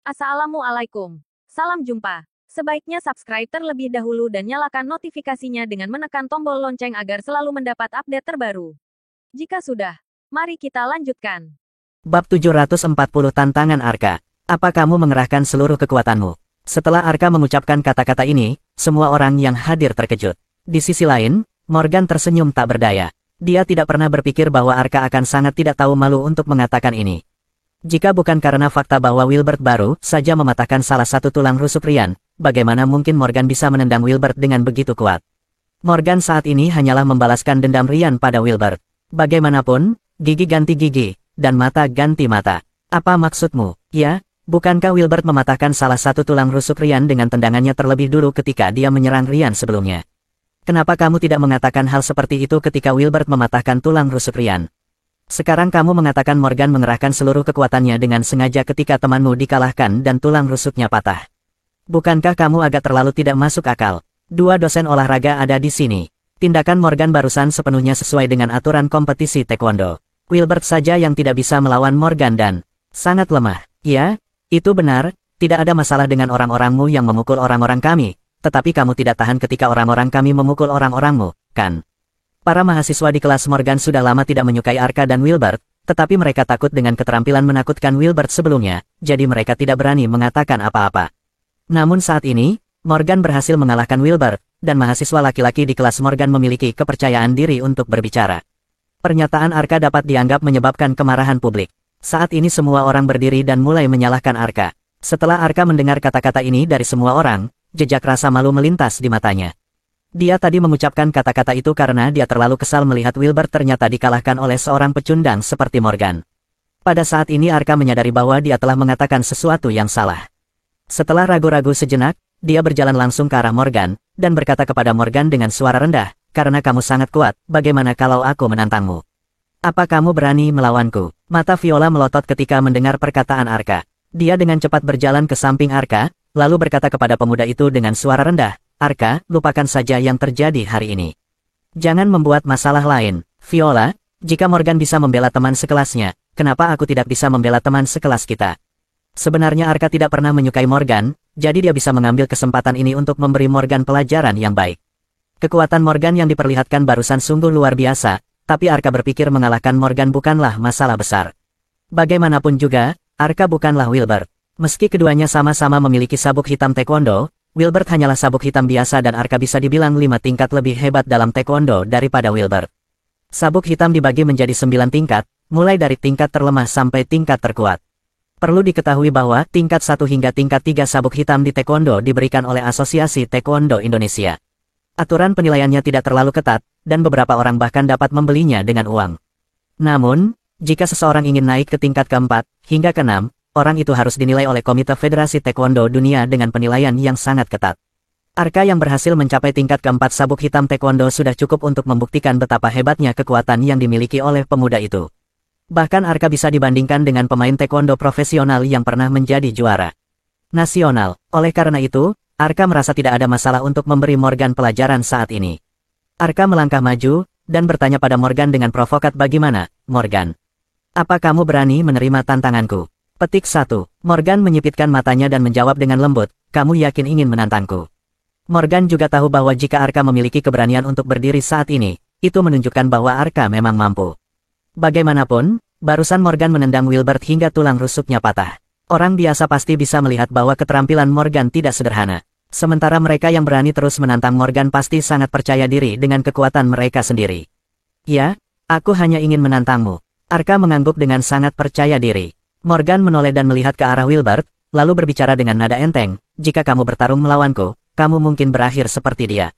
Assalamualaikum. Salam jumpa. Sebaiknya subscribe terlebih dahulu dan nyalakan notifikasinya dengan menekan tombol lonceng agar selalu mendapat update terbaru. Jika sudah, mari kita lanjutkan. Bab 740 Tantangan Arka. Apa kamu mengerahkan seluruh kekuatanmu? Setelah Arka mengucapkan kata-kata ini, semua orang yang hadir terkejut. Di sisi lain, Morgan tersenyum tak berdaya. Dia tidak pernah berpikir bahwa Arka akan sangat tidak tahu malu untuk mengatakan ini. Jika bukan karena fakta bahwa Wilbert baru saja mematahkan salah satu tulang rusuk Ryan, bagaimana mungkin Morgan bisa menendang Wilbert dengan begitu kuat? Morgan saat ini hanyalah membalaskan dendam Ryan pada Wilbert. Bagaimanapun, gigi ganti gigi, dan mata ganti mata. Apa maksudmu? Ya, bukankah Wilbert mematahkan salah satu tulang rusuk Ryan dengan tendangannya terlebih dulu ketika dia menyerang Ryan sebelumnya? Kenapa kamu tidak mengatakan hal seperti itu ketika Wilbert mematahkan tulang rusuk Ryan? Sekarang kamu mengatakan Morgan mengerahkan seluruh kekuatannya dengan sengaja ketika temanmu dikalahkan dan tulang rusuknya patah. Bukankah kamu agak terlalu tidak masuk akal? Dua dosen olahraga ada di sini. Tindakan Morgan barusan sepenuhnya sesuai dengan aturan kompetisi taekwondo. Wilbert saja yang tidak bisa melawan Morgan dan sangat lemah. Ya, itu benar, tidak ada masalah dengan orang-orangmu yang memukul orang-orang kami, tetapi kamu tidak tahan ketika orang-orang kami memukul orang-orangmu, kan? Para mahasiswa di kelas Morgan sudah lama tidak menyukai Arka dan Wilbert, tetapi mereka takut dengan keterampilan menakutkan Wilbert sebelumnya, jadi mereka tidak berani mengatakan apa-apa. Namun saat ini, Morgan berhasil mengalahkan Wilbert, dan mahasiswa laki-laki di kelas Morgan memiliki kepercayaan diri untuk berbicara. Pernyataan Arka dapat dianggap menyebabkan kemarahan publik. Saat ini semua orang berdiri dan mulai menyalahkan Arka. Setelah Arka mendengar kata-kata ini dari semua orang, jejak rasa malu melintas di matanya. Dia tadi mengucapkan kata-kata itu karena dia terlalu kesal melihat Wilbert ternyata dikalahkan oleh seorang pecundang seperti Morgan. Pada saat ini Arka menyadari bahwa dia telah mengatakan sesuatu yang salah. Setelah ragu-ragu sejenak, dia berjalan langsung ke arah Morgan, dan berkata kepada Morgan dengan suara rendah, "Karena kamu sangat kuat, bagaimana kalau aku menantangmu? Apa kamu berani melawanku?" Mata Viola melotot ketika mendengar perkataan Arka. Dia dengan cepat berjalan ke samping Arka, lalu berkata kepada pemuda itu dengan suara rendah, "Arka, lupakan saja yang terjadi hari ini. Jangan membuat masalah lain. Viola, jika Morgan bisa membela teman sekelasnya, kenapa aku tidak bisa membela teman sekelas kita?" Sebenarnya Arka tidak pernah menyukai Morgan, jadi dia bisa mengambil kesempatan ini untuk memberi Morgan pelajaran yang baik. Kekuatan Morgan yang diperlihatkan barusan sungguh luar biasa, tapi Arka berpikir mengalahkan Morgan bukanlah masalah besar. Bagaimanapun juga, Arka bukanlah Wilbert. Meski keduanya sama-sama memiliki sabuk hitam taekwondo, Wilbert hanyalah sabuk hitam biasa dan Arka bisa dibilang 5 tingkat lebih hebat dalam taekwondo daripada Wilbert. Sabuk hitam dibagi menjadi 9 tingkat, mulai dari tingkat terlemah sampai tingkat terkuat. Perlu diketahui bahwa tingkat 1 hingga tingkat 3 sabuk hitam di taekwondo diberikan oleh Asosiasi Taekwondo Indonesia. Aturan penilaiannya tidak terlalu ketat, dan beberapa orang bahkan dapat membelinya dengan uang. Namun, jika seseorang ingin naik ke tingkat keempat hingga keenam, orang itu harus dinilai oleh Komite Federasi Taekwondo Dunia dengan penilaian yang sangat ketat. Arka yang berhasil mencapai tingkat keempat sabuk hitam taekwondo sudah cukup untuk membuktikan betapa hebatnya kekuatan yang dimiliki oleh pemuda itu. Bahkan Arka bisa dibandingkan dengan pemain taekwondo profesional yang pernah menjadi juara nasional. Oleh karena itu, Arka merasa tidak ada masalah untuk memberi Morgan pelajaran saat ini. Arka melangkah maju, dan bertanya pada Morgan dengan provokat, "Bagaimana, Morgan? Apa kamu berani menerima tantanganku?" Petik 1. Morgan menyipitkan matanya dan menjawab dengan lembut, "Kamu yakin ingin menantangku?" Morgan juga tahu bahwa jika Arka memiliki keberanian untuk berdiri saat ini, itu menunjukkan bahwa Arka memang mampu. Bagaimanapun, barusan Morgan menendang Wilbert hingga tulang rusuknya patah. Orang biasa pasti bisa melihat bahwa keterampilan Morgan tidak sederhana. Sementara mereka yang berani terus menantang Morgan pasti sangat percaya diri dengan kekuatan mereka sendiri. "Ya, aku hanya ingin menantangmu." Arka mengangguk dengan sangat percaya diri. Morgan menoleh dan melihat ke arah Wilbert, lalu berbicara dengan nada enteng, "Jika kamu bertarung melawanku, kamu mungkin berakhir seperti dia.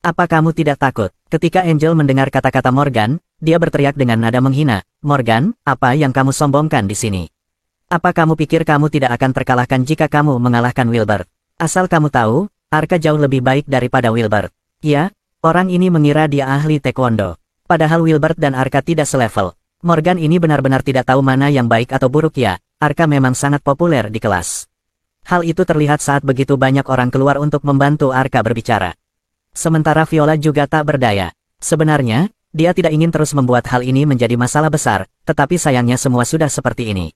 Apa kamu tidak takut?" Ketika Angel mendengar kata-kata Morgan, dia berteriak dengan nada menghina, "Morgan, apa yang kamu sombongkan di sini? Apa kamu pikir kamu tidak akan terkalahkan jika kamu mengalahkan Wilbert? Asal kamu tahu, Arka jauh lebih baik daripada Wilbert." Ya, orang ini mengira dia ahli taekwondo. Padahal Wilbert dan Arka tidak selevel. Morgan ini benar-benar tidak tahu mana yang baik atau buruk ya. Arka memang sangat populer di kelas. Hal itu terlihat saat begitu banyak orang keluar untuk membantu Arka berbicara. Sementara Viola juga tak berdaya. Sebenarnya, dia tidak ingin terus membuat hal ini menjadi masalah besar, tetapi sayangnya semua sudah seperti ini.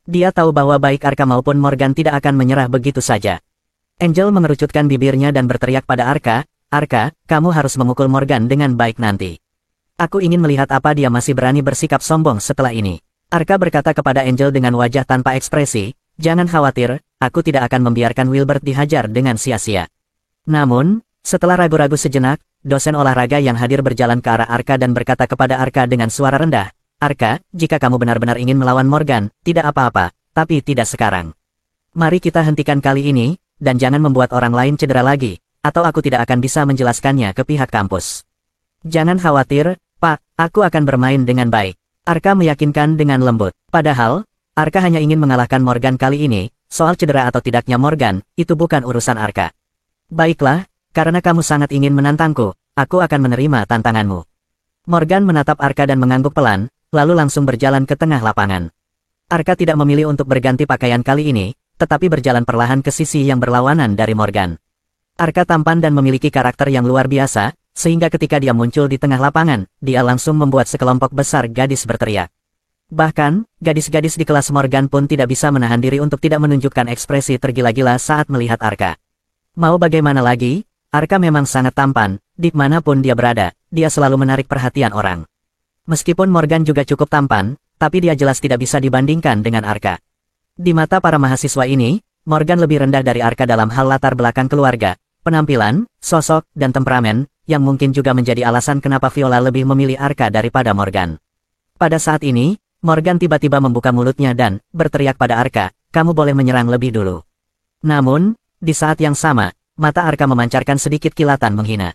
Dia tahu bahwa baik Arka maupun Morgan tidak akan menyerah begitu saja. Angel mengerucutkan bibirnya dan berteriak pada Arka, "Arka, kamu harus memukul Morgan dengan baik nanti. Aku ingin melihat apa dia masih berani bersikap sombong setelah ini." Arka berkata kepada Angel dengan wajah tanpa ekspresi, "Jangan khawatir, aku tidak akan membiarkan Wilbert dihajar dengan sia-sia." Namun, setelah ragu-ragu sejenak, dosen olahraga yang hadir berjalan ke arah Arka dan berkata kepada Arka dengan suara rendah, "Arka, jika kamu benar-benar ingin melawan Morgan, tidak apa-apa, tapi tidak sekarang. Mari kita hentikan kali ini, dan jangan membuat orang lain cedera lagi, atau aku tidak akan bisa menjelaskannya ke pihak kampus." "Jangan khawatir, Pak, aku akan bermain dengan baik," Arka meyakinkan dengan lembut. Padahal, Arka hanya ingin mengalahkan Morgan kali ini, soal cedera atau tidaknya Morgan, itu bukan urusan Arka. "Baiklah, karena kamu sangat ingin menantangku, aku akan menerima tantanganmu." Morgan menatap Arka dan mengangguk pelan, lalu langsung berjalan ke tengah lapangan. Arka tidak memilih untuk berganti pakaian kali ini, tetapi berjalan perlahan ke sisi yang berlawanan dari Morgan. Arka tampan dan memiliki karakter yang luar biasa, sehingga ketika dia muncul di tengah lapangan, dia langsung membuat sekelompok besar gadis berteriak. Bahkan, gadis-gadis di kelas Morgan pun tidak bisa menahan diri untuk tidak menunjukkan ekspresi tergila-gila saat melihat Arka. Mau bagaimana lagi, Arka memang sangat tampan, dimanapun dia berada, dia selalu menarik perhatian orang. Meskipun Morgan juga cukup tampan, tapi dia jelas tidak bisa dibandingkan dengan Arka. Di mata para mahasiswa ini, Morgan lebih rendah dari Arka dalam hal latar belakang keluarga, penampilan, sosok, dan temperamen, yang mungkin juga menjadi alasan kenapa Viola lebih memilih Arka daripada Morgan. Pada saat ini, Morgan tiba-tiba membuka mulutnya dan berteriak pada Arka, "Kamu boleh menyerang lebih dulu." Namun, di saat yang sama, mata Arka memancarkan sedikit kilatan menghina.